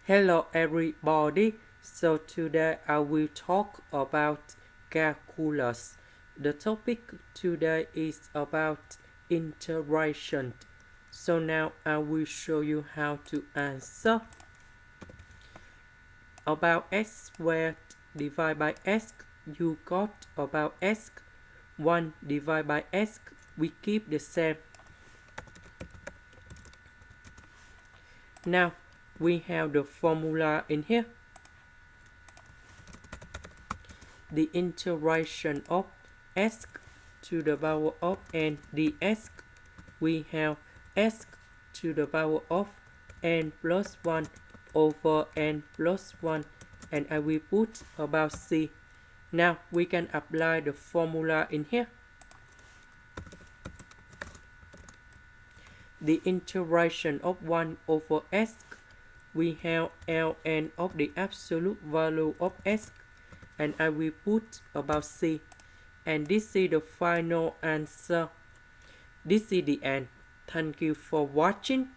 Hello everybody. So today I will talk about calculus. The topic today is about integration. So now I will show you how to answer. About x squared divided by x, you got about x. 1 divided by x, we keep the same. Now we have the formula in here. The integration of s to the power of n dx, we have s to the power of n plus 1 over n plus 1, and I will put about c. Now we can apply the formula in here. The integration of 1 over s, we have ln of the absolute value of s, and I will put about c, and this is the final answer. This is the end. Thank you for watching.